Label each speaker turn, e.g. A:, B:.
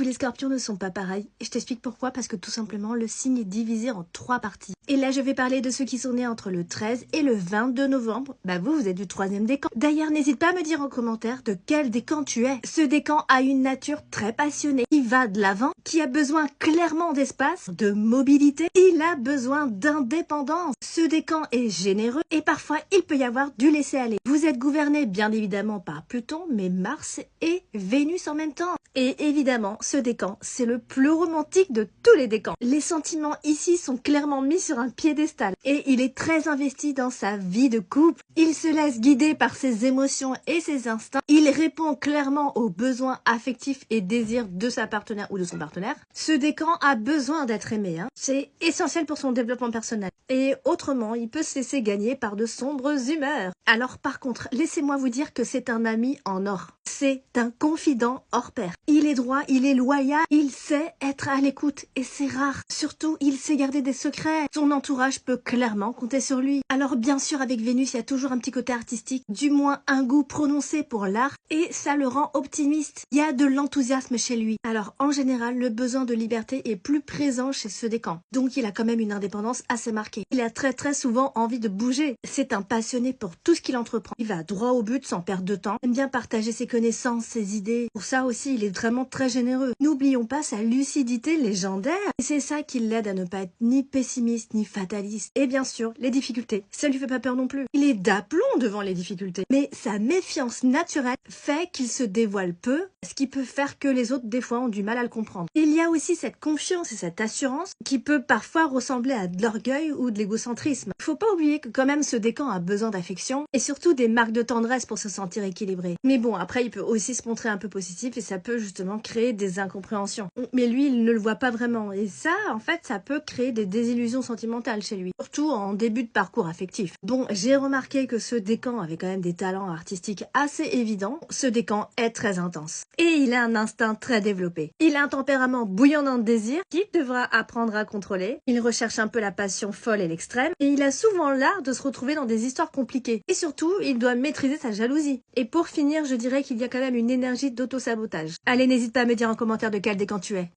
A: tous les scorpions ne sont pas pareils. Et je t'explique pourquoi, parce que tout simplement, le signe est divisé en 3 parties. Et là, je vais parler de ceux qui sont nés entre le 13 et le 22 novembre. Bah vous êtes du 3e décan. D'ailleurs, n'hésite pas à me dire en commentaire de quel décan tu es. Ce décan a une nature très passionnée, qui va de l'avant, qui a besoin clairement d'espace, de mobilité. Il a besoin d'indépendance. Ce décan est généreux et parfois il peut y avoir du laisser-aller. Vous êtes gouverné bien évidemment par Pluton, mais Mars et Vénus en même temps. Et évidemment, ce décan, c'est le plus romantique de tous les décans. Les sentiments ici sont clairement mis sur un piédestal et il est très investi dans sa vie de couple. Il se laisse guider par ses émotions et ses instincts. Il répond clairement aux besoins affectifs et désirs de sa partenaire ou de son partenaire. Ce décan a besoin d'être aimé. C'est essentiel pour son développement personnel. Et autrement, il peut se laisser gagner par de sombres humeurs. Alors par contre, laissez-moi vous dire que c'est un ami en or. C'est un confident hors pair. Il est droit, il est loyal, il sait être à l'écoute et c'est rare. Surtout, il sait garder des secrets. Son entourage peut clairement compter sur lui. Alors bien sûr, avec Vénus, il y a toujours un petit côté artistique, du moins un goût prononcé pour l'art et ça le rend optimiste. Il y a de l'enthousiasme chez lui. Alors en général, le besoin de liberté est plus présent chez ce décan. Donc il a quand même une indépendance assez marquée. Il a très souvent envie de bouger. C'est un passionné pour tout ce qu'il entreprend. Il va droit au but sans perdre de temps. Il aime bien partager ses connaissances, ses idées. Pour ça aussi, il est vraiment très généreux. N'oublions pas sa lucidité légendaire. Et c'est ça qui l'aide à ne pas être ni pessimiste ni fataliste. Et bien sûr, les difficultés, ça lui fait pas peur non plus. Il est d'aplomb devant les difficultés. Mais sa méfiance naturelle fait qu'il se dévoile peu, ce qui peut faire que les autres, des fois, ont du mal à le comprendre. Il y a aussi cette confiance et cette assurance qui peut parfois ressembler à de l'orgueil ou de l'égocentrisme. Faut pas oublier que quand même ce décan a besoin d'affection et surtout des marques de tendresse pour se sentir équilibré. Mais bon, après il peut aussi se montrer un peu positif et ça peut justement créer des incompréhensions. Mais lui, il ne le voit pas vraiment et ça, en fait, ça peut créer des désillusions sentimentales chez lui, surtout en début de parcours affectif. Bon, j'ai remarqué que ce décan avait quand même des talents artistiques assez évidents. Ce décan est très intense et il a un instinct très développé. Il a un tempérament bouillant de désir qu'il devra apprendre à contrôler. Il recherche un peu la passion folle et l'extrême et il a souvent l'art de se retrouver dans des histoires compliquées. Et surtout, il doit maîtriser sa jalousie. Et pour finir, je dirais qu'il y a quand même une énergie d'auto-sabotage. Allez, n'hésite pas à me dire en commentaire de quel décan tu es.